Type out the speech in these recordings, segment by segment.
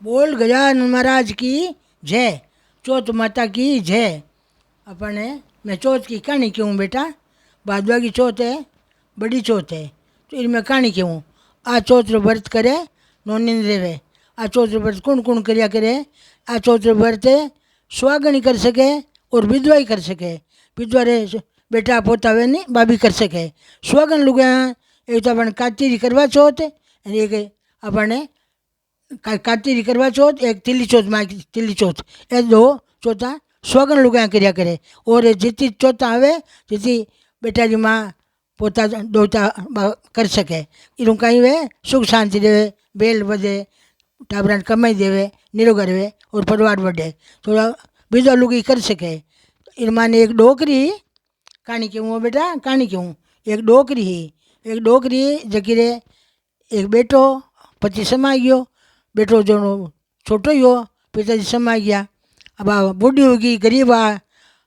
बोल गजानन महाराज की जय। चौथ माता की जय। अपने मैं चौथ की कहानी क्यों बेटा। भादवा की चौथ है, बड़ी चौथ है, तो इनमें कहानी क्यों। आ चौथ रो व्रत करे नो नींद रेवे। आ चौथ रो व्रत कौन कौन करया करे। आ चौथ रो व्रत सुहागणी कर सके और विधवा ही कर सके। विधवा रे बेटा पोता वे नहीं भाभी कर सके। सुहागण लुगा एक तो अपन काचीरी करवा चौथ और एक अपने कातीरी करवा चौथ, एक तिली चौथ माँ तिली चौथ, ए दो चौथा सुहागण लुगाया કર્યા કરે। और जीती चौथा आवे जीती बेटा जी माँ पोता दोता कर सके। इनू कहीं वे सुख शांति देवे, बेल बधे, टाबरा कमाई देवे, निरोगा रहे और परिवार बढ़े। थोड़ा बीजा लुगी कर सके। इन माने एक डोकरी कहानी क्यों हो बेटा, कहानी क्यों। एक डोकरी ही, एक डोकरी जकी रे एक बेटो पति समाई गयो। बेटो जो छोटो ही हो, पिताजी समाई गया। अब आ बूढ़ी होगी, गरीब आ।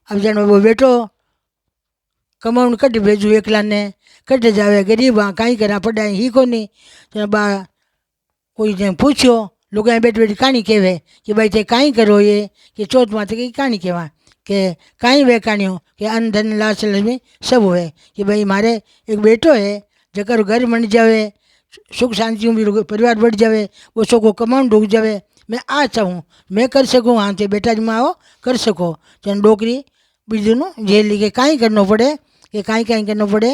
अब जन वो बेटो कमाउन कट भेजू एकला ने, कट जावे गरीब आ, कहीं करा पढ़ाई ही को नहीं। तो बा कोई ने पूछो लोग बैठ बैठी कहानी कहवे कि भाई ते कहीं करो ये कि चौथ माता की कहानी कहवा कि कहीं वे कहानियों कि अन्न धन लाश लक्ष्मी सब हुए कि भाई मारे एक बेटो है जकर घर बन जावे, सुख शांति भी परिवार बढ़ जावे, वो सो को कमाउन ढूक जावे। मैं आ चाहूँ मैं कर सकूँ, हाँ ते बेटा जी माँ आओ कर सको। जन डोकरी बीजू जेल ली के कहीं करना पड़े कि कहीं कहीं करना पड़े।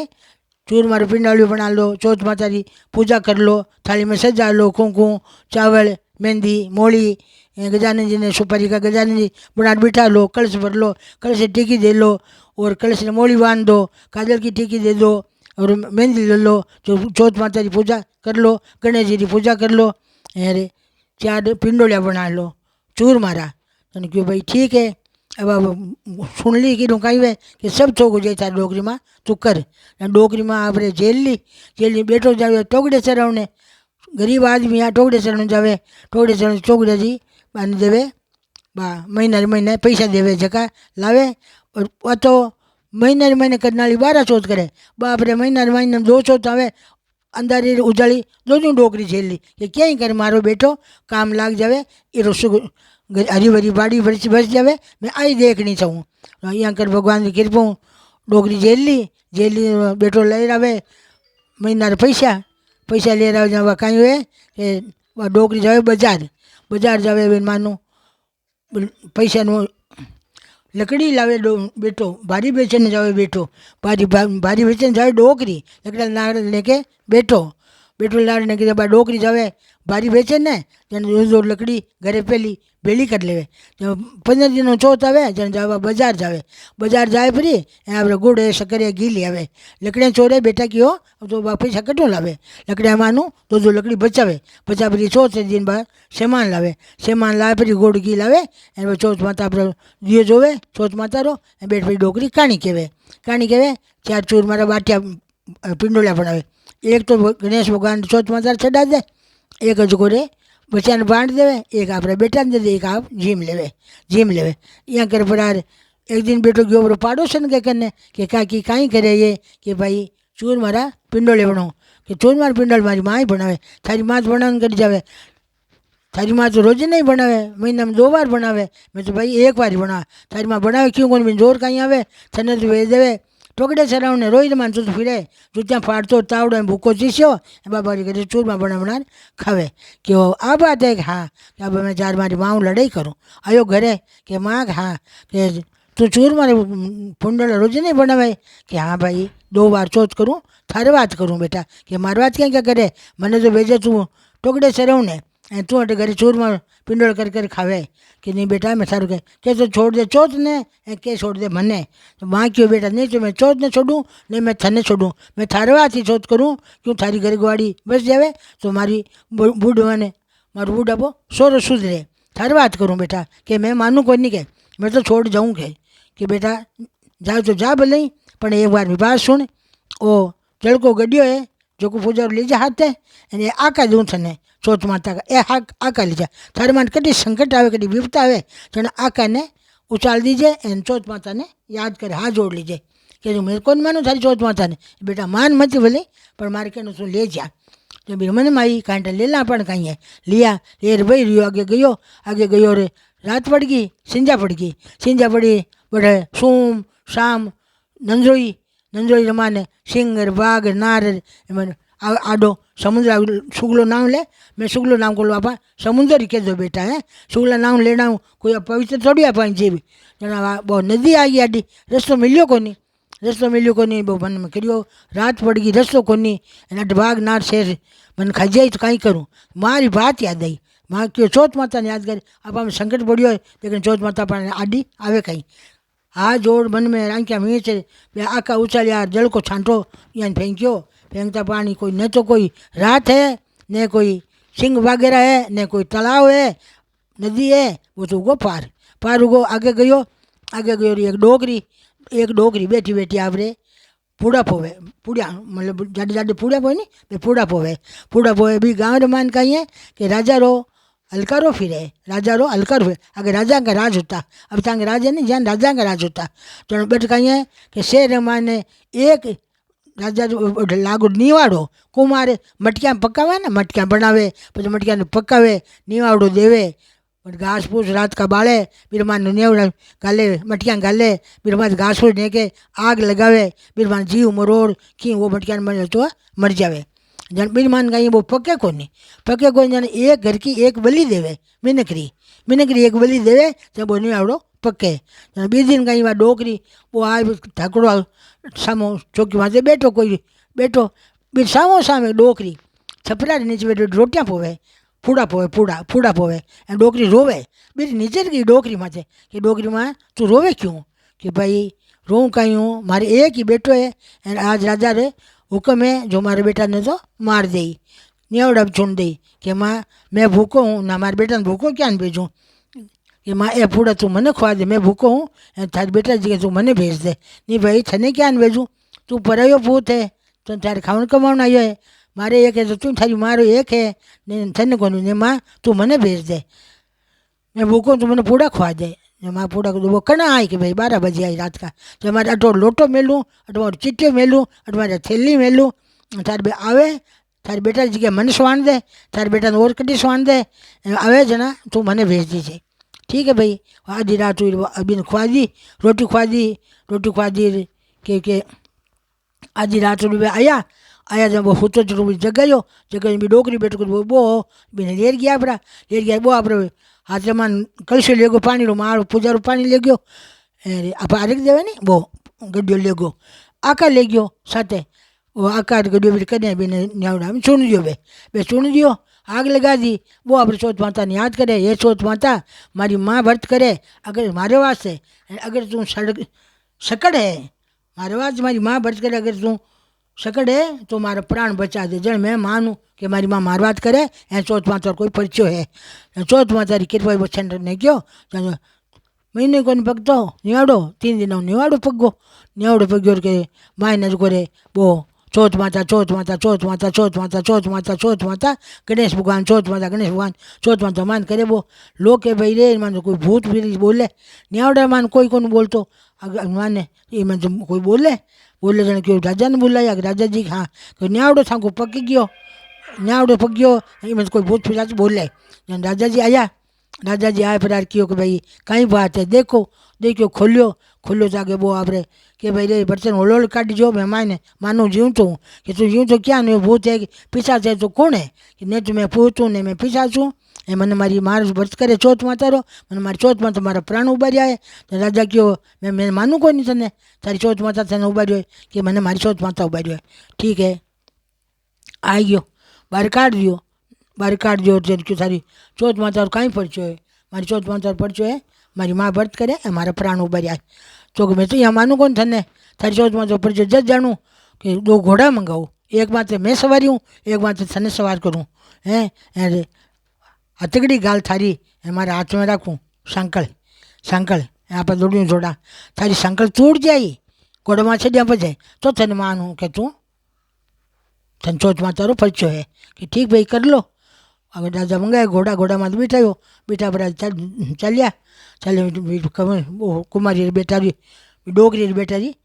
चूर मारो पिंडालियों बना लो, चौथ माता की पूजा कर लो, थाली में सजा लो, कुंकुम चावल मेहंदी मोली, गजानन जी ने सुपारी का गजानन जी बना बिठा लो, कलश भर लो, कलश से टीकी दे लो और कलश ने मोली बांध दो, काजल की टीकी दे दो और मेहंदी ले लो। जो चौथ माता की पूजा कर लो, गणेश जी की पूजा कर लो, अरे 4 पिंडोलिया बना लो, चूर मारा। तो क्यों भाई ठीक है। अब सुन ली कि कहीं वे कि सब थोक हो जाए डोकरी में तू कर। डोकरी में आप जेल ली बैठो जावे टोकड़े चरावने। गरीब आदमी आ टोकड़े चरण जावे, टोकड़े चरण चौकड़े जी बांध देवे। बा महीना महीने पैसा देवे जका लावे। और वो तो महीने महीने करने वाली 12 चौथ करे। बाप रे महीना महीने 2 चौथ आवे, अंधारी उजाड़ी दो डोकरी झेल ली कि क्या करे मारो बेटो काम लाग जावे, ये सुख हरी भरी बाड़ी बस जावे। मैं आई देखनी चाहूँ यहाँ कर भगवान की कृपा डोकरी जेल ली बेटो ले आवे महीना पैसा पैसा ले रहा जब कहीं हुए कि वह डोकरी जावे बाजार, बाजार जावे मानो पैसा नो लकड़ी लावे बेटो भारी बेचने जावे बेटो, भारी बेचने जावे डोकरी लकड़ा लाड़ लेके बेटो, बेटो लाड़ ने कि डोकरी जावे भारी बेचे ने जन रोज लकड़ी घरे पेली भेली कर लेवे। जब 15 दिन चौथ आवे जन जावा बाजार जावे, बाजार जाए फिरी आप गुड़ है शक्कर है घी ले आवे। लकड़ियाँ चोरे बेटा की हो तो पैसा कटो लावे, लकड़ियाँ मानू तो जो लकड़ी बचावे बचा फिर चौथ दिन बाद सामान लावे, सामान लावे फिर गुड़ घी लावे। वो चौथ माता आप दियो जोवे चौथ माता रो बेट फिर डोकरी कहानी कहवे। कहानी कहवे 4 चूर मारा बाटिया पिंडोलिया बनावे। एक तो गणेश भगवान चौथ माता चढ़ा दे, एक जो रे बच्चा ने बांट देवे, एक आप बेटा ने दे दे, एक आप झीम लेवे यहाँ कर परार। एक दिन बेटो गयो बरो पाड़ोसन के करने कि काकी कहीं करे ये कि भाई चूर मारा पिंडोले बनो कि चूर मार पिंडोल मारी माँ ही बनावे, थारी माँ तो बनाने कर जावे, थारी माँ तो रोज नहीं बनावे महीना में 2 बार बनावे। मैं तो भाई एक बार ही बना, थारी माँ बनावे क्यों कौन बिन जोर कहीं आवे थने तो भेज देवे। टोकड़े चरावने रोज मान तो फिरे जूत्या फाड़तो तावड़ो भूको चीस्यो बाबा जी करे चूरमा बना खावे। कि आ बात है कि हाँ कि अब मैं 4 मारी माँ लड़ाई करूँ आयो घरे कि माँ हाँ कि तू चूर मारे फुंडल रोज नहीं बनावे कि हाँ भाई 2 बार चौथ करूँ थारे बात करूँ बेटा कि मार बात क्या करे मैंने तो भेजे तू टोकड़े चरावने तू अटे घरे चूरमा पिंडोल कर खावे कि नहीं बेटा मैं सारू के तो छोड़ दे चौथ ने के छोड़ दे मने। तो माँ क्यों बेटा नहीं तो मैं चौथ ने छोड़ूँ नहीं मैं थने छोड़ूँ, मैं थारे बात ही चौथ करूँ क्यों थारी घर गुआड़ी बस जावे तो मारी बूढ़ ने मारू बूढ़ापो सोरो सुधरे। थारे बात करूँ बेटा कि मैं मानूँ कोई नहीं के मैं तो छोड़ जाऊँ के कि बेटा जाओ तो जा भले पर एक बार मेरी बात सुन। ओ जड़को गड्यो है जो को पूजा ले जा हाथ है आका दूँ थने चौथ माता का ए हाक आका लीजा थारे मान कभी संकट आवे कभी विपता आवे जन आका ने उछाल दीजिए एन चौथ माता ने याद कर हाथ जोड़ लीजिए कि जो मेरे कौन मानो थारी चौथ माता ने बेटा मान मत भले पर मारे कहने तू ले जा। तो मेरे मन में आई कांटा ले ला पण कहीं है लिया लेर भाई रियो आगे गयो रे रात पड़ गई सिंजा पड़ी बड़े सोम शाम नंजोई रमाने सिंगर बाघ नार आडो समुद्र सुगलो नाम ले मैं सुगलो नाम को आपा समुद्र ही कह दो बेटा है सुगला नाम लेना कोई पवित्र थोड़ी आप जी भी जना बहुत नदी आ गई आडी रस्तो मिलियो कोनी वो मन में करियो रात पड़ गई रस्तो कोनी अट बाघ नार शेर मन खाई जाए तो कहीं करूँ मारी बात याद आई माँ क्यों चौथ माता ने याद कर आप हम संकट पड़ियो है लेकिन चौथ माता पर आडी आवे कहीं हाथ जोड़ मन में रांकिया मीच आका उछालिया जल को छांटो यहाँ फेंकता पानी कोई न तो कोई रात है न कोई सिंह वगैरह है न कोई तालाब है नदी है वो तो उगो पार उगो आगे गयो एक डोकरी बैठी आपरे पूड़ा पोवे मतलब जाडे पूड़ा पोवे नहीं पूड़ा पोवे भी गाँव रे मान कहीं है कि राजा रो हल्कारो फिरे अगर राजा का राज होता अब तंग राजा नहीं जान राजा का राज होता तो बैठ कहीं है कि शेर माने एक राजा लागू निवाड़ो कुमार मटकिया पकावे ने मटकिया बनावे પછી मटकिया ने पकावे निवाड़ो देवे घास फूस रात का बाले बिरमान नेवड़ा गाले मटकिया गाले बिरमान घास फूस दे के आग लगावे बिरमान जीव मरोड़ कि वो मटकिया मर तो मर जावे जन बिरमान का वो पके कोनी जन एक घर की एक बलि देवे मिनकरी एक बलि देवे तो वो निवाड़ो पके बीज दिन कहीं वहाँ डोकरी वो आ ढाकड़ो सामो चौकी माथे बैठो बीज सामे डोकरी छपरा नीचे बैठो रोटियाँ पोवे फूड़ा पोवे डोकरी रोवे बीज नीचे गई डोकरी माथे कि डोकरी माँ तू रोवे क्यों कि भाई रोऊँ कहीं हूँ मारे एक ही बेटो है आज राजा रे हुक्म है जो मारे बेटा ने तो मार दे न्योड़ा चुन दे कि माँ मैं भूखो हूँ ना मारे बेटा ने भूखो क्या भेजूँ कि माँ ए फूड़ा तू मने खुआ दे मैं भूखो हूँ थारे बेटा जी के तू मने भेज दे नहीं भाई थने क्या भेजूँ तू परायो भूत है तो थारे खावन कमावन आयो है मारे एक है तो तू थारी मारो एक है नहीं थने को नहीं माँ तू मने भेज दे मैं भूखो तू मने पूड़ा खुआ दे माँ पूड़ा को वो कना आई कि भाई 12 बजे आई रात का तो हमारे अटो लोटो मेलूँ अटो चिट्टे मेलूँ अटो मारे थैली मेलूँ थारे बे आवे थारे बेटा जी के मन स्वान दे थारे बेटा ने और कटी स्वान दे आवे जना तू मने भेज दीजिए ठीक है भाई आधी रात हुई अभी खुआ दी रोटी खुआ दी के आधी रात हुई आया जब वो होतो जो जगायो भी डोकरी बैठ कर वो बिना लेर गया वो आप हाथ मान कलशो ले गो पानी रो मारो पूजा रो पानी ले गयो आप आरक देवे नहीं वो गड्डियो ले गो आका ले गयो साथे वो आका गड्डियो भी कदे बिना न्यावड़ा में चुन दियो बे चुन दियो आग लगा दी वो अपने चौथ माता ने याद करे ये चौथ माता मारी माँ व्रत करे अगर मारे वास्ते अगर तू सकड़ है मारे वास्ते मारी माँ व्रत करे अगर तू सकड़ है तो मारा प्राण बचा दे जन मैं मानूँ कि मारी माँ मारवात करे ऐ चौथ माता कोई परिचय है चौथ माता री कृपा बच्चन ने क्यों महीने को पकतो निवाड़ो 3 दिन निवाड़ो पग्यो के माँ न करे वो चौथ माता गणेश भगवान चौथ माता मान करे वो लोग के भाई रे मान कोई भूत भी बोले न्यावड़ा मान कोई कौन बोलतो अगर माने ये मन कोई बोले जन क्यों राजा ने बुलाया राजा जी हाँ कोई न्यावड़ो था को पक गयो ये मन कोई भूत फिर बोले जन राजा जी आए फिर क्यों कि भाई कहीं बात है देखो खोलियो जाके वो आपरे कि भाई रे बर्तन होलोल काट जो मैं मानू जीव तो कि तू जीव तो क्या नहीं भूत है कि पिशाच है तो कौन है कि नहीं तो मैं भूत हूँ नहीं मैं पिशाच हूँ ए मैंने मारी मार व्रत करे चौथ माता रो मैंने मारी चौथ माता मारा प्राण उबारिया है तो राजा क्यों मैं मानू कोई नहीं तने तारी चौथ माता तेने उबारियो है कि मैंने मारी चौथ माता उबारियो है ठीक है आई गयो बाहर काट दियो क्यों सारी चौथ माता कहीं परिचय है मारी चौथ माता परिचय है मारी माँ व्रत करे मारा प्राण उबारिया है तो मैं तो यहाँ मानू कौन थने थारी चौथ माता परिचय जज जानूँ कि 2 घोड़ा मंगाऊँ एक माथे मैं सवारी हूँ एक माथे थने सवार करूँ हैं हथकड़ी गाल थारी हमारे हाथ में रखूँ संकल यहाँ पर दौड़ू जोड़ा थारी संकल तोड़ जाई घोड़ा में छड़िया पजे तो थने मानूँ कि तू थन चौथ माता रो परिचय है कि ठीक भाई कर लो अगर राजा मंगाए घोड़ा में बिठायो बिठा पर चलिया कुमारी बेटा री डोगरी बेटा री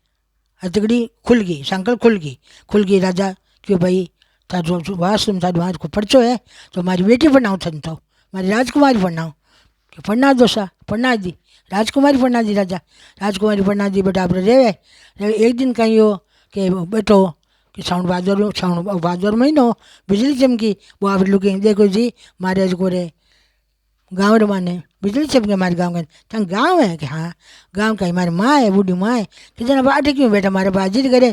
हथकड़ी खुल गई संकल खुल गई राजा क्यों भाई तारो वास्तव तारो आज को पर्चो है तो मारी बेटी बनाओ थन तो मारी राजकुमारी बनाओ कि पढ़ना दो सा पढ़ना दी राजकुमारी पढ़ना दी राजा राजकुमारी पढ़ना दी बेटा આપણે રેવે એક દિન કહ્યું કે બેટો कि श्रावण भादर महीनो बिजली चमकी वो आप लोग देखो जी मारे आज को रे गाँव रे माने बिजली चमके हमारे गाँव का तंग गाँव है कि हाँ गाँव का हमारी माँ है बूढ़ी माँ है कि जना बाटे क्यों बेटा मारे बाजी करे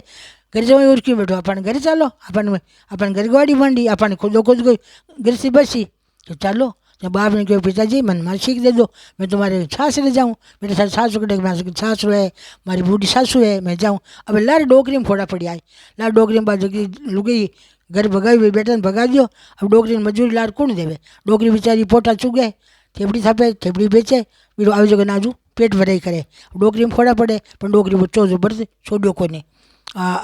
घर जाओ और क्यों बैठो अपन घर चलो अपन घर गाड़ी मंडी अपन खुद कोई घर से बसी तो चलो जब बाप ने कहो पिताजी मन मारे सीख दे दो मैं तुम्हारे सास ले जाऊँ बेटा सारी सासू कटे मेरी सासू है मारी बूढ़ी सासू है मैं जाऊँ अब लार डोकरी में फोड़ा पड़ी आए लार डोकरी में बाजू की लुगई घर भगाई हुई बेटा ने भगा दियो अब डोकरी में मजूरी लार कौन देवे डोकरी बेचारी पोटा चुगे थेपड़ी थापे थेपड़ी बेचे बीरो આવી जगह नाजू पेट भराई करे डोकरी में फोड़ा पड़े पर डोकरी बच्चों से बढ़ते छोड़ो कोने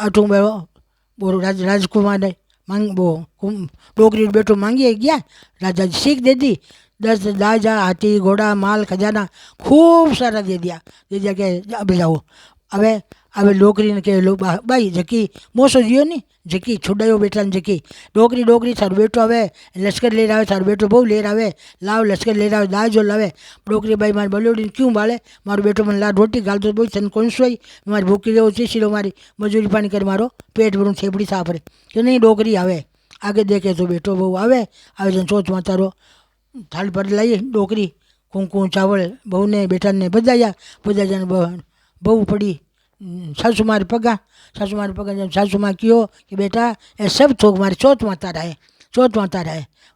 अठू वो राजकुमार ने मांग वो डोकरी बेटो मांगी गया राजा जी सीख दे दी 10 दाजा हाथी घोड़ा माल खजाना खूब सारा दे दिया के अब जाओ હવે હવે ડોકરીને કહે લો બાઈ જકી મોસો જીયો ને જકી છોડાયો બેટા ને જકી ડોકરી તારો બેટો આવે લશ્કર લઈને આવે તારો બેટો બહુ લઈને આવે લાવ લશ્કર લઈને આવે દાજો લાવે ડોકરી બાઈ મારી બલોડીને ક્યું બાળે મારો બેટો મને લાડ રોટી ગાલતો બોલ તને કોણ સોઈ મારી ભૂખી રહેવો ચીસી લો મારી મજૂરી પાણી કરી મારો પેટ ભરું થેપડી સાપરે કે નહીં ડોકરી આવે આગે દેખે તો બેટો બહુ આવે છે ચોથમાં તારો થાળી પર લાવીએ ડોકરી કુંકુ ચાવળ બહુને બેટાને બધાયા બહુ પડી सासू मारे पगा सासू माँ क्यों कि बेटा ये सब थोक मारे चौथ माता रहे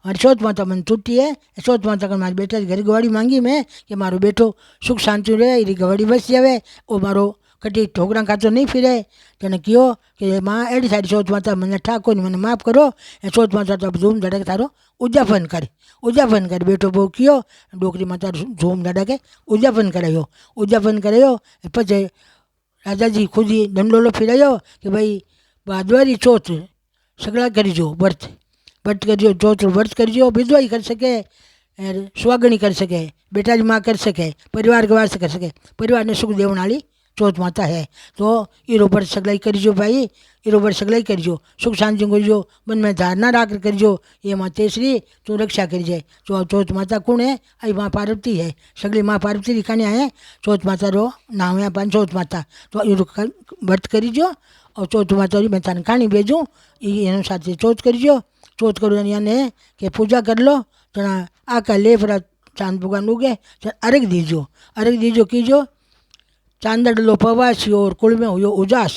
हमारी चौथ माता मन टूटी है चौथ माता का मारे बेटा घर गवाड़ी मांगी मैं कि मारो बेटो सुख शांति रहे ये गवाड़ी बस जावे वो मारो कटी ठोकरा खातो नहीं फिरे तेने क्यों कि माँ एडी सारी चौथ माता मैंने ठाको नहीं मैंने माफ़ करो ये चौथ माता तो धूम धड़क थारो उद्यापन करे बेटो बहू क्यों डोकरी माता धूम धड़के उद्यापन करायो पचे राजा जी खुद ही दंडोलो फिरायो कि भाई भादवारी चौथ सगड़ा करीजो व्रत करियो चौथ व्रत करियो विधवाई कर सके सुहागणी कर सके बेटा जी माँ कर सके परिवार के वास्ते कर सके परिवार ने सुख देवन वाली चौथ माता है तो इरो पर सगलाई करीजो भाई इरो पर सगलाई करीजो सुख शांति करीजो मन में धारणा राख करीजो ये माते श्री तू रक्षा करीजे तो चौथ माता कौन है आई माँ पार्वती है सगली माँ पार्वती लिखाने आए चौथ माता रो नाम है अपन चौथ माता तो इरो व्रत करीजो और चौथ माता री मैं तने कहानी भेजूँ एनु साथे चौथ करीजो चौथ करो याने कि पूजा कर लो जना आका लेफरा चांद भगवान उगे अर्घ दीजो कीजो चांदड़ लो पवासी और कुल में हुयो उजास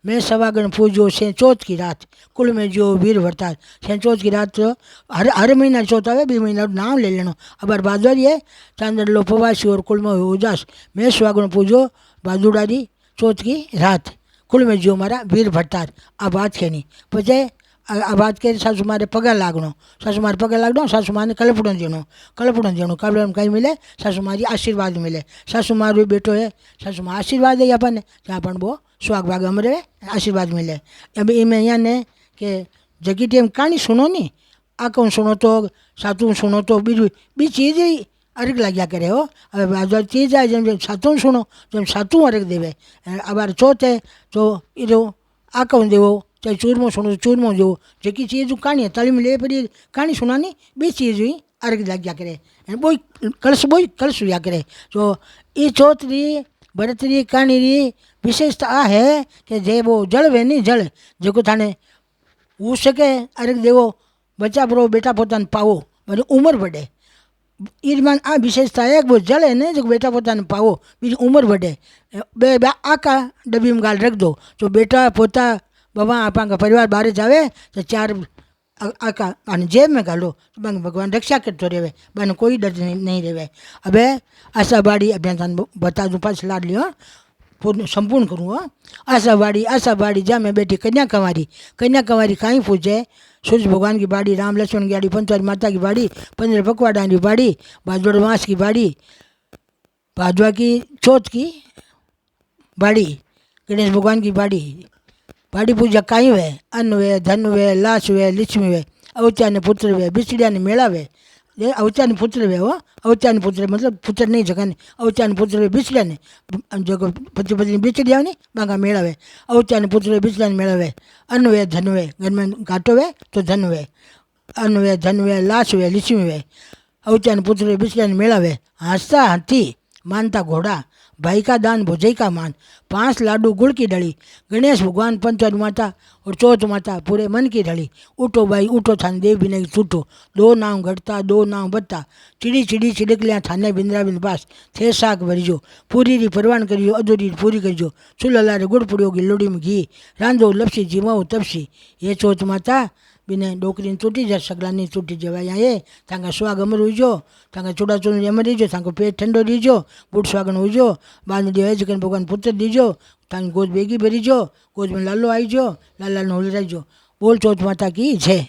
मैं सवागण पूजो से चौथ की रात कुल में जो वीर भरतार से चौथ की रात हर महीना चौथ आवे 2 महीना नाम ले लेनो अबर भादवारी है चांदड़ लो पवासी और कुल में हुयो उजास मैं सवागण पूजो भादुड़ारी चौथ की रात कुल में जो मारा वीर भरतार आ बात कहनी पचे आ बात कही सासू मारे पगा लागनो सासू माँ ने कलपड़ो देनो कलपड़ो कहीं मिले सासू मारी आशीर्वाद मिले सासू मारो बेटो है सासू माँ आशीर्वाद है अपन अपन वो सुहाग भाग अमरे आशीर्वाद मिले अब इमें यहाँ ने कि जगी टेम कहानी सुनो नी आ कौन सुनो तो सातू सुनो तो बी चीज़ ही अर्घ लाग्या करे हो अब चीज़ है जब सातू सुनो जब सातू अर्घ देवे अब चौथ है तो इरो आ कौन देवो चाहे चूरमो सुनो तो चूरमो जो जेकी चीज़ कहानी है तालीम ले पड़ी कहानी सुनानी बी चीज़ हुई अर्घ लाग्या करे बोई कलश हुआ करे तो ये चौथ री भरत री कहानी री विशेषता आ है कि जे वो जल वे नहीं जल जो थाने हो सके अर्घ देवो बच्चा परो बेटा पोताने पावो बड़ी उम्र बढ़े ईमान आ विशेषता है वो जल है ने जो बेटा पोताने पावो बीजी उम्र बढ़े बे आका डब्बी में गाल रख दो तो बेटा पोता बाबा आपा परिवार बाहर जावे तो 4 आका आने जेब में गालो तो भगवान रक्षा करते रहे बन कोई डर नहीं रहे अब आशा बाड़ी अभियान बता दूँ पास लाड लियो संपूर्ण करूँ आशा बाड़ी जा मैं बेटी कन्याकुमारी कहीं पूछे सूर्य भगवान की बाड़ी राम लक्ष्मण की बाड़ी पंचवारी माता की बाड़ी 15 पकवाड़ा की बाड़ी भादवा मास की बाड़ी भादवा की चौथ की बाड़ी गणेश भगवान की बाड़ी पूजा काई वे अन्न वे धन वे लाश वे लक्ष्मी वे अवत्या ने पुत्र वे बिछड़िया ने मेला वे ये अवचार पुत्र वे हो अवचार पुत्र मतलब पुत्र नहीं जगह अवचार पुत्र वे बिछड़े ने जो पति पत्नी बिछड़िया ने बागा मेड़ावे अवचार पुत्र बिछड़ा ने मेड़ावे अन्न वे धन वे घर में घाटो वे तो धन वे अन्न वे धन वे लाश वे लिच्छमी वे अवचार पुत्र बिछड़ा ने मेड़ावे हंसता हाथी मानता घोड़ा भाई का दान भुजई का मान 5 लाडू गुड़ की डली गणेश भगवान पंचर माता और चौथ माता पूरे मन की ढली उठो भाई उठो थाने देव भी नहीं छूटो 2 नाव घटता 2 नाव बत्ता चिड़ी चिड़ी चिड़कलियाँ थाने बिंद्रा बिंद पास थे शाक भरीजो पूरी री परवान करियो अधूरी पूरी करजो चूल्हा रे गुड़ पुड़ियोगी लोड़ी में घी रांधो लपसी जीमाओ तपसी ये चौथ माता बिने डोकरी तूटी जाए सगलानी तूटी जवाई ये तंगा स्वाग अमर हुईजो तंगा चूड़ा चूड़ी अमर रहीजो तंगा पेट ठंडो रहीजो बूट स्वागन हुईजो बांध दियो है भगवान पुत्र दीजो तंग गोद बेगी भरीजो गोद में लालो आईजो लाला ने होली रहीजो बोल चौथ माता की जय।